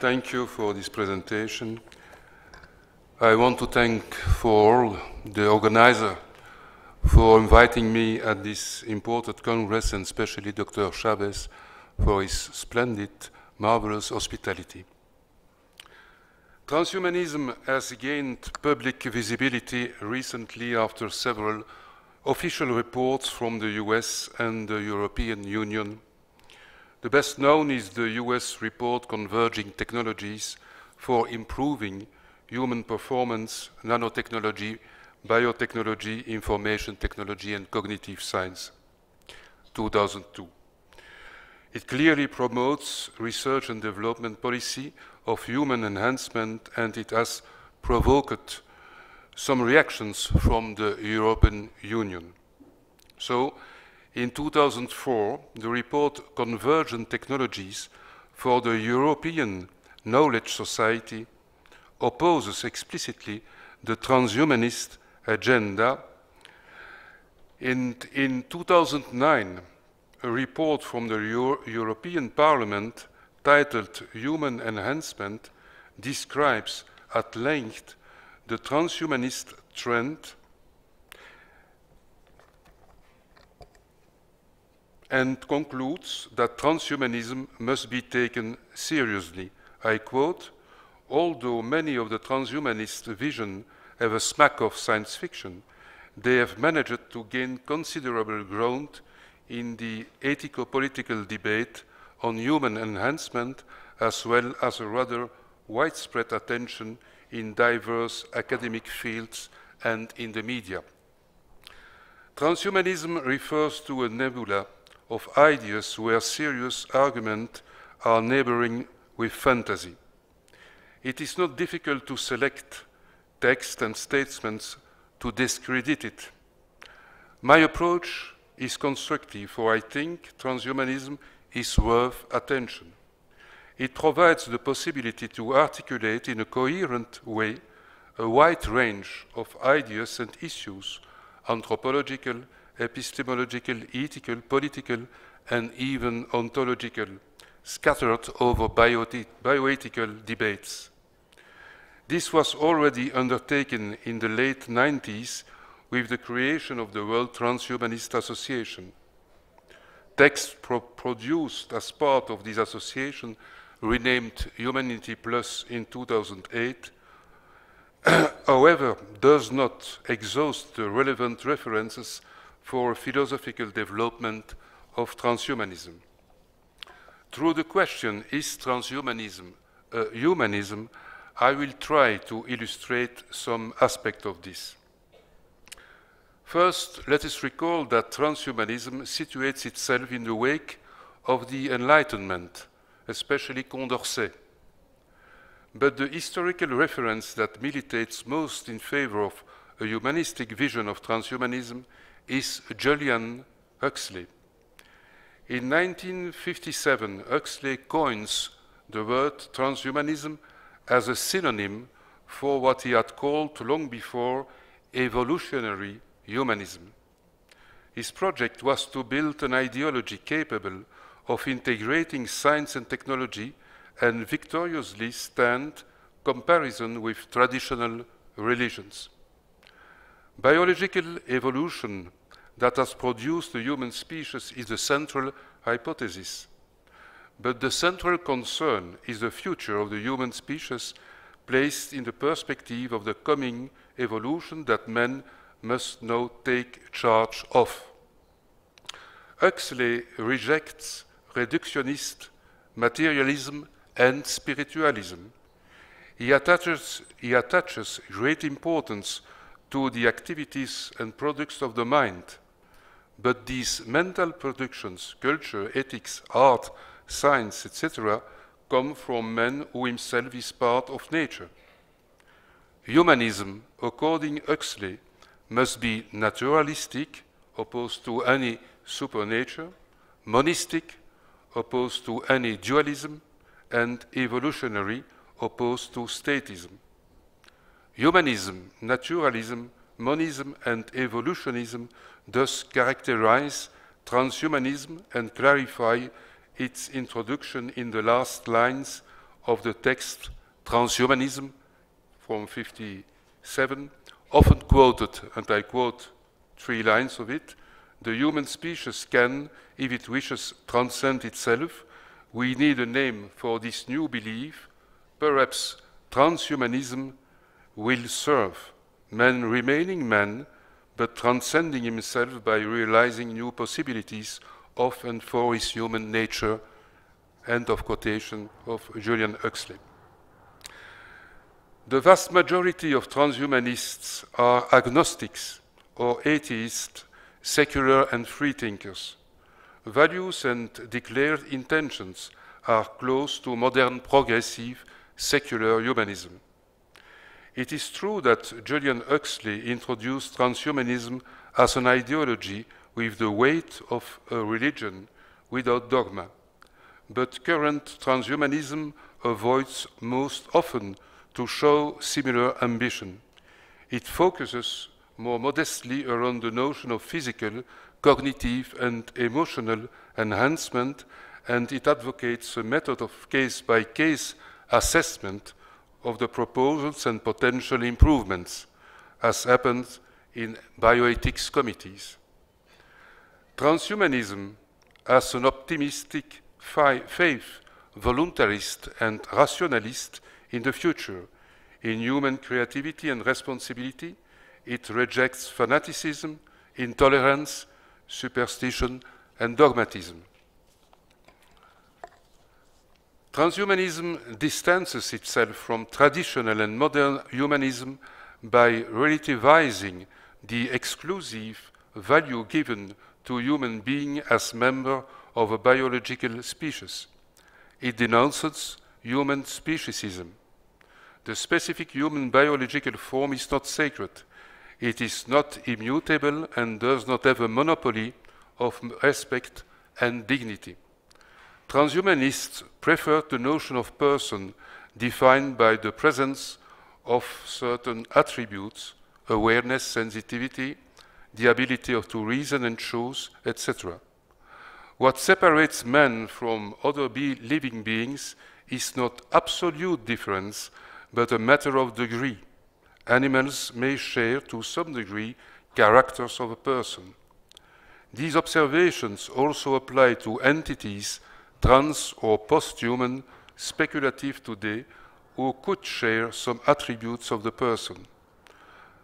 Thank you for this presentation. I want to thank for all the organizer for inviting me at this important congress, and especially Dr. Chavez for his splendid, marvelous hospitality. Transhumanism has gained public visibility recently after several official reports from the US and the European Union. The best known is the US report Converging Technologies for Improving Human Performance, Nanotechnology, Biotechnology, Information Technology, and Cognitive Science, 2002. It clearly promotes research and development policy of human enhancement, and it has provoked some reactions from the European Union. So, in 2004, the report Convergent Technologies for the European Knowledge Society opposes explicitly the transhumanist agenda. In 2009, a report from the European Parliament titled Human Enhancement describes at length the transhumanist trend and concludes that transhumanism must be taken seriously. I quote, "Although many of the transhumanist vision have a smack of science fiction, they have managed to gain considerable ground in the ethico-political debate on human enhancement, as well as a rather widespread attention in diverse academic fields and in the media." Transhumanism refers to a nebula of ideas where serious arguments are neighboring with fantasy. It is not difficult to select text and statements to discredit it. My approach is constructive, for I think transhumanism is worth attention. It provides the possibility to articulate in a coherent way a wide range of ideas and issues, anthropological, epistemological, ethical, political, and even ontological, scattered over bioethical debates. This was already undertaken in the late 90s with the creation of the World Transhumanist Association. Texts produced as part of this association, renamed Humanity Plus in 2008, however, does not exhaust the relevant references for philosophical development of transhumanism. Through the question, is transhumanism humanism, I will try to illustrate some aspect of this. First, let us recall that transhumanism situates itself in the wake of the Enlightenment, especially Condorcet. But the historical reference that militates most in favor of a humanistic vision of transhumanism is Julian Huxley. In 1957, Huxley coins the word transhumanism as a synonym for what he had called long before evolutionary humanism. His project was to build an ideology capable of integrating science and technology and victoriously stand comparison with traditional religions. Biological evolution that has produced the human species is the central hypothesis. But the central concern is the future of the human species placed in the perspective of the coming evolution that men must now take charge of. Huxley rejects reductionist materialism and spiritualism. He attaches great importance to the activities and products of the mind. But these mental productions, culture, ethics, art, science, etc., come from man who himself is part of nature. Humanism, according to Huxley, must be naturalistic, opposed to any supernature, monistic, opposed to any dualism, and evolutionary, opposed to statism. Humanism, naturalism, monism, and evolutionism thus characterize transhumanism and clarify its introduction in the last lines of the text Transhumanism from 1957, often quoted, and I quote 3 lines of it: "The human species can, if it wishes, transcend itself. We need a name for this new belief. Perhaps transhumanism will serve, man remaining man, but transcending himself by realizing new possibilities of and for his human nature." End of quotation of Julian Huxley. The vast majority of transhumanists are agnostics or atheists, secular and free thinkers. Values and declared intentions are close to modern progressive secular humanism. It is true that Julian Huxley introduced transhumanism as an ideology with the weight of a religion without dogma, but current transhumanism avoids most often to show similar ambition. It focuses more modestly around the notion of physical, cognitive, and emotional enhancement, and it advocates a method of case-by-case assessment of the proposals and potential improvements, as happens in bioethics committees. Transhumanism, as an optimistic faith, voluntarist and rationalist in the future, in human creativity and responsibility, it rejects fanaticism, intolerance, superstition, and dogmatism. Transhumanism distances itself from traditional and modern humanism by relativizing the exclusive value given to human being as member of a biological species. It denounces human speciesism. The specific human biological form is not sacred. It is not immutable and does not have a monopoly of respect and dignity. Transhumanists prefer the notion of person defined by the presence of certain attributes, awareness, sensitivity, the ability to reason and choose, etc. What separates man from other living beings is not absolute difference, but a matter of degree. Animals may share to some degree characters of a person. These observations also apply to entities, trans or post-human, speculative today, who could share some attributes of the person.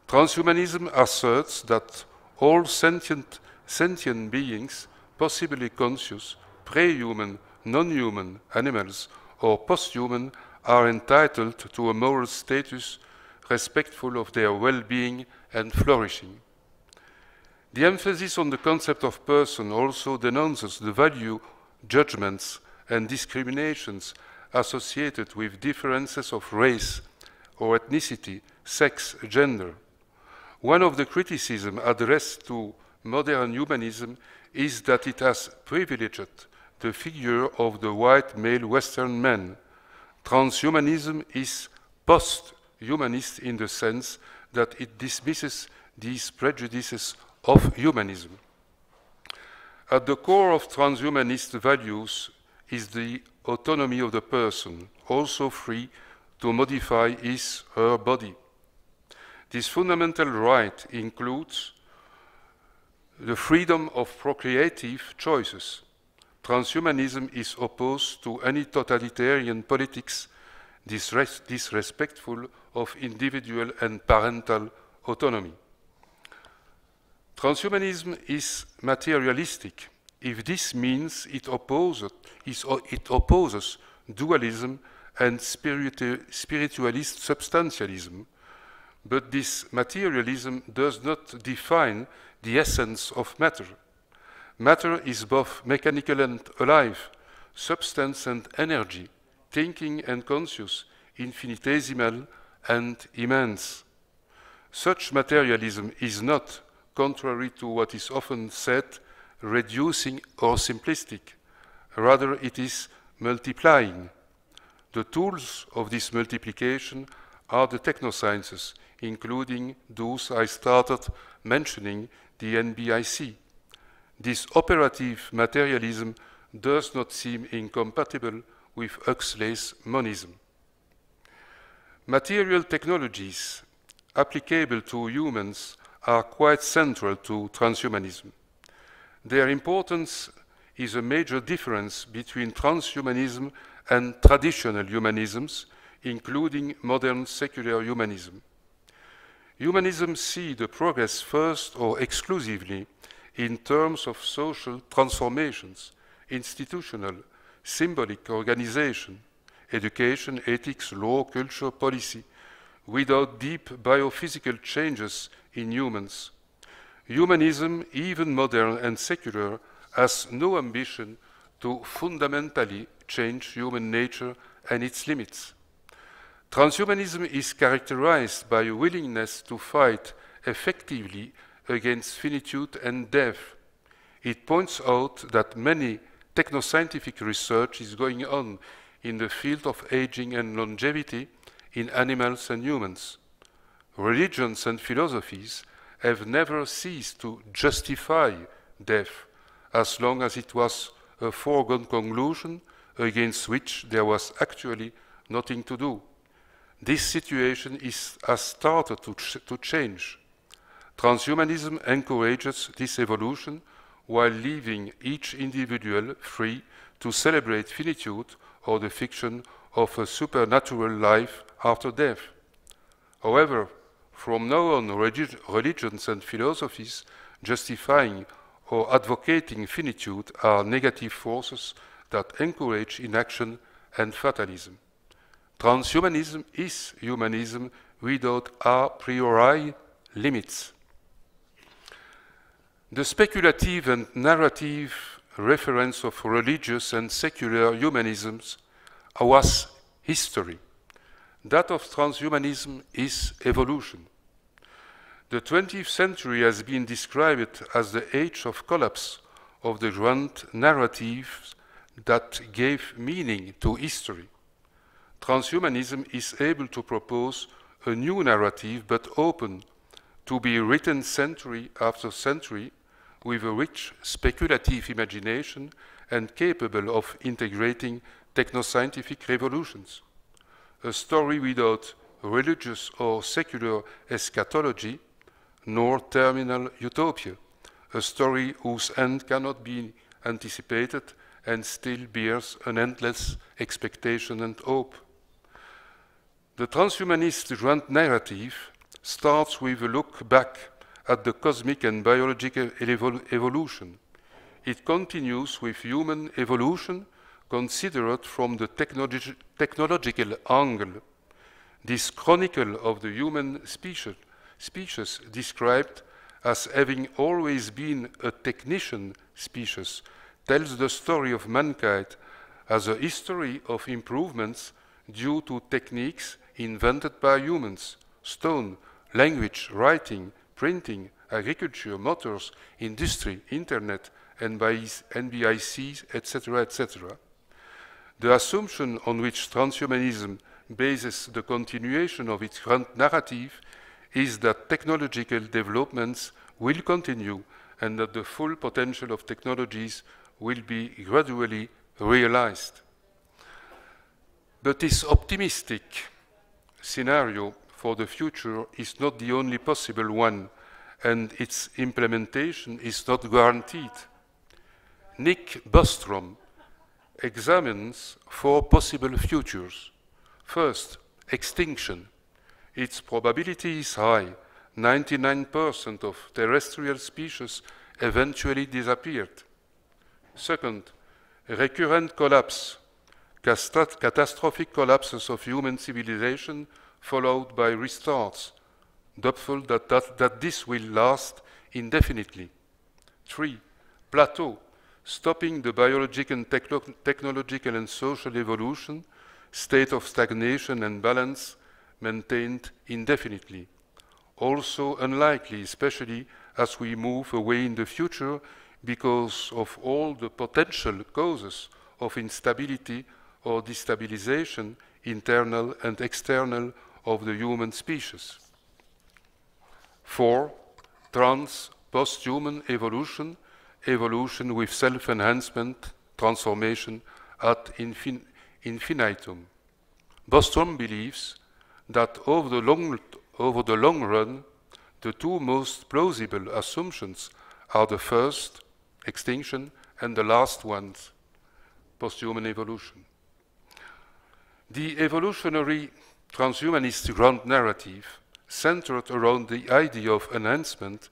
Transhumanism asserts that all sentient beings, possibly conscious, pre-human, non-human animals, or post-human, are entitled to a moral status respectful of their well-being and flourishing. The emphasis on the concept of person also denounces the value, judgments, and discriminations associated with differences of race or ethnicity, sex, gender. One of the criticisms addressed to modern humanism is that it has privileged the figure of the white male Western man. Transhumanism is post-humanist in the sense that it dismisses these prejudices of humanism. At the core of transhumanist values is the autonomy of the person, also free to modify his or her body. This fundamental right includes the freedom of procreative choices. Transhumanism is opposed to any totalitarian politics disrespectful of individual and parental autonomy. Transhumanism is materialistic, if this means it opposes dualism and spiritualist substantialism, but this materialism does not define the essence of matter. Matter is both mechanical and alive, substance and energy, thinking and conscious, infinitesimal and immense. Such materialism is not, contrary to what is often said, reducing or simplistic. Rather, it is multiplying. The tools of this multiplication are the technosciences, including those I started mentioning, the NBIC. This operative materialism does not seem incompatible with Huxley's monism. Material technologies applicable to humans are quite central to transhumanism. Their importance is a major difference between transhumanism and traditional humanisms, including modern secular humanism. Humanism sees the progress first or exclusively in terms of social transformations, institutional, symbolic organization, education, ethics, law, culture, policy, without deep biophysical changes in humans. Humanism, even modern and secular, has no ambition to fundamentally change human nature and its limits. Transhumanism is characterized by a willingness to fight effectively against finitude and death. It points out that many technoscientific research is going on in the field of aging and longevity in animals and humans. Religions and philosophies have never ceased to justify death as long as it was a foregone conclusion against which there was actually nothing to do. This situation has started to change. Transhumanism encourages this evolution while leaving each individual free to celebrate finitude or the fiction of a supernatural life after death. However, from now on, religions and philosophies justifying or advocating finitude are negative forces that encourage inaction and fatalism. Transhumanism is humanism without a priori limits. The speculative and narrative reference of religious and secular humanisms was history. That of transhumanism is evolution. The 20th century has been described as the age of collapse of the grand narratives that gave meaning to history. Transhumanism is able to propose a new narrative but open to be written century after century with a rich speculative imagination and capable of integrating technoscientific revolutions. A story without religious or secular eschatology, nor terminal utopia, a story whose end cannot be anticipated and still bears an endless expectation and hope. The transhumanist grand narrative starts with a look back at the cosmic and biological evolution. It continues with human evolution considered from the technological angle. This chronicle of the human species described as having always been a technician species tells the story of mankind as a history of improvements due to techniques invented by humans: stone, language, writing, printing, agriculture, motors, industry, internet, NBICs, etc., etc. The assumption on which transhumanism bases the continuation of its grand narrative is that technological developments will continue and that the full potential of technologies will be gradually realized. But this optimistic scenario for the future is not the only possible one, and its implementation is not guaranteed. Nick Bostrom examines 4 possible futures. First, extinction. Its probability is high. 99% of terrestrial species eventually disappeared. Second, recurrent collapse. Catastrophic collapses of human civilization followed by restarts. Doubtful that this will last indefinitely. 3. Plateau. Stopping the biological, technological and social evolution, state of stagnation and balance maintained indefinitely. Also unlikely, especially as we move away in the future because of all the potential causes of instability or destabilization, internal and external, of the human species. 4. Post-human evolution with self-enhancement, transformation at infinitum. Bostrom believes that over the long run, the two most plausible assumptions are the first, extinction, and the last ones, posthuman evolution. The evolutionary transhumanist ground narrative, centered around the idea of enhancement,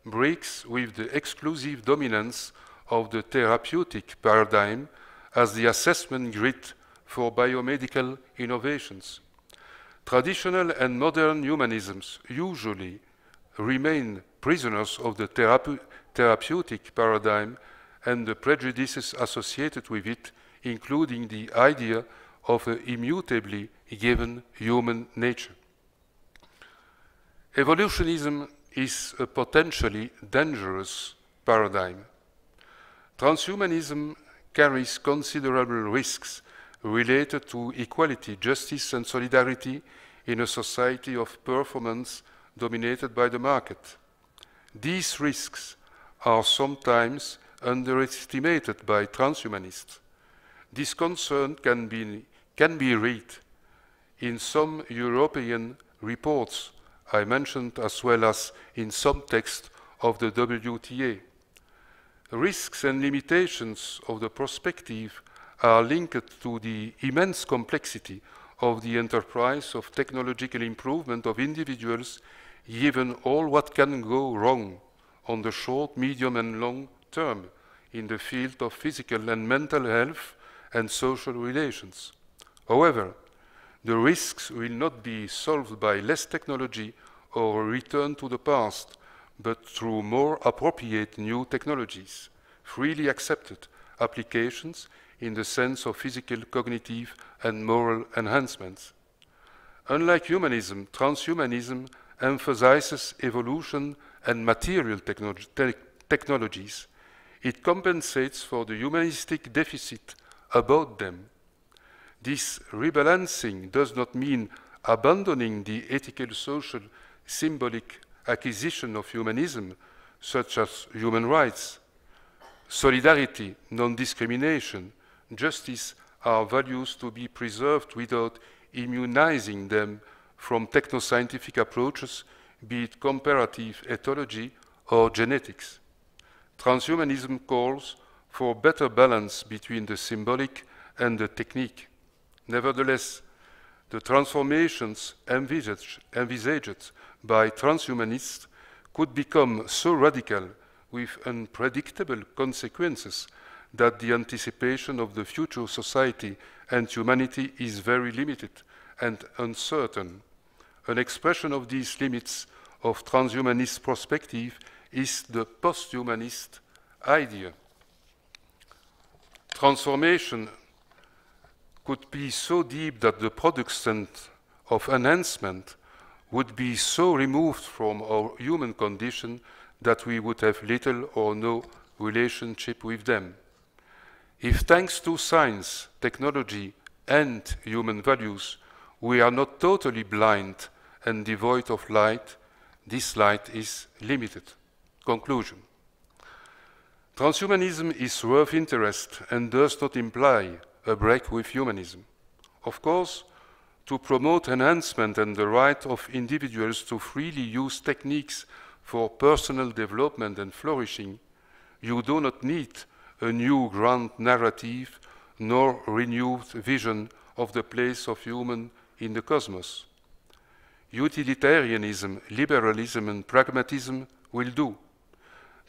breaks with the exclusive dominance of the therapeutic paradigm as the assessment grid for biomedical innovations. Traditional and modern humanisms usually remain prisoners of the therapeutic paradigm and the prejudices associated with it, including the idea of an immutably given human nature. Evolutionism is a potentially dangerous paradigm. Transhumanism carries considerable risks related to equality, justice, and solidarity in a society of performance dominated by the market. These risks are sometimes underestimated by transhumanists. This concern can be read in some European reports I mentioned, as well as in some texts of the WTA. Risks and limitations of the perspective are linked to the immense complexity of the enterprise of technological improvement of individuals, given all what can go wrong on the short, medium, and long term in the field of physical and mental health and social relations. However, the risks will not be solved by less technology or a return to the past, but through more appropriate new technologies, freely accepted applications in the sense of physical, cognitive, and moral enhancements. Unlike humanism, transhumanism emphasizes evolution and material technologies. It compensates for the humanistic deficit about them. This rebalancing does not mean abandoning the ethical, social, symbolic acquisition of humanism, such as human rights. Solidarity, non-discrimination, justice are values to be preserved without immunizing them from technoscientific approaches, be it comparative ethology or genetics. Transhumanism calls for better balance between the symbolic and the technique. Nevertheless, the transformations envisaged by transhumanists could become so radical with unpredictable consequences that the anticipation of the future society and humanity is very limited and uncertain. An expression of these limits of transhumanist perspective is the posthumanist idea. Transformation could be so deep that the products of enhancement would be so removed from our human condition that we would have little or no relationship with them. If thanks to science, technology, and human values, we are not totally blind and devoid of light, this light is limited. Conclusion. Transhumanism is worth interest and does not imply a break with humanism. Of course, to promote enhancement and the right of individuals to freely use techniques for personal development and flourishing, you do not need a new grand narrative nor renewed vision of the place of human in the cosmos. Utilitarianism, liberalism, and pragmatism will do.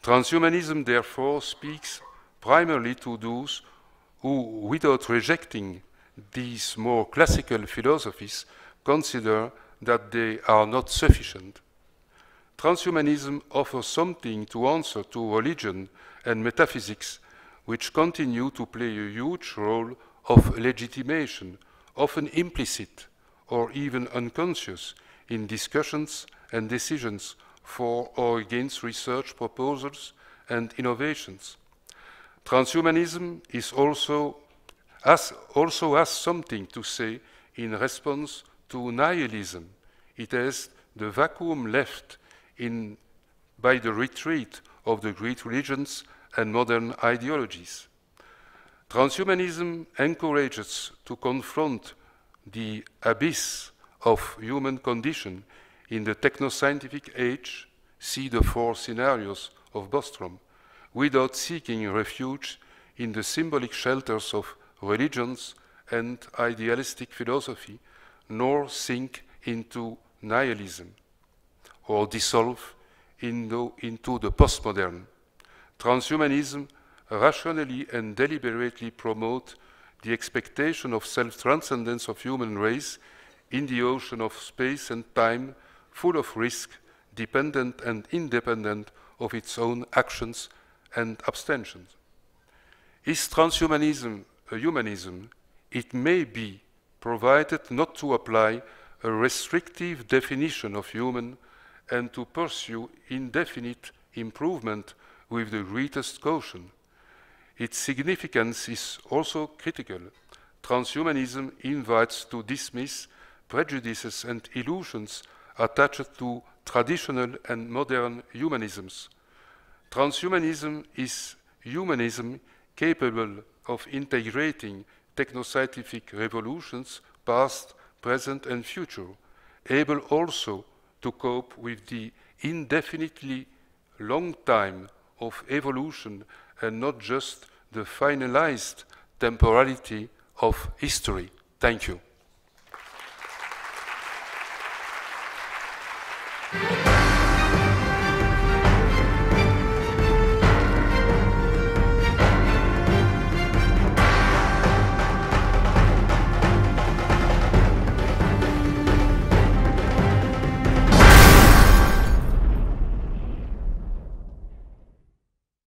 Transhumanism, therefore, speaks primarily to those who, without rejecting these more classical philosophies, consider that they are not sufficient. Transhumanism offers something to answer to religion and metaphysics, which continue to play a huge role of legitimation, often implicit or even unconscious, in discussions and decisions for or against research proposals and innovations. Transhumanism is also has something to say in response to nihilism. It has the vacuum left by the retreat of the great religions and modern ideologies. Transhumanism encourages to confront the abyss of human condition in the technoscientific age, see the 4 scenarios of Bostrom, without seeking refuge in the symbolic shelters of religions and idealistic philosophy, nor sink into nihilism or dissolve into the postmodern. Transhumanism rationally and deliberately promotes the expectation of self-transcendence of human race in the ocean of space and time, full of risk, dependent and independent of its own actions and abstentions. Is transhumanism a humanism? It may be, provided not to apply a restrictive definition of human and to pursue indefinite improvement with the greatest caution. Its significance is also critical. Transhumanism invites to dismiss prejudices and illusions attached to traditional and modern humanisms. Transhumanism is humanism capable of integrating technoscientific revolutions, past, present, and future, able also to cope with the indefinitely long time of evolution and not just the finalized temporality of history. Thank you.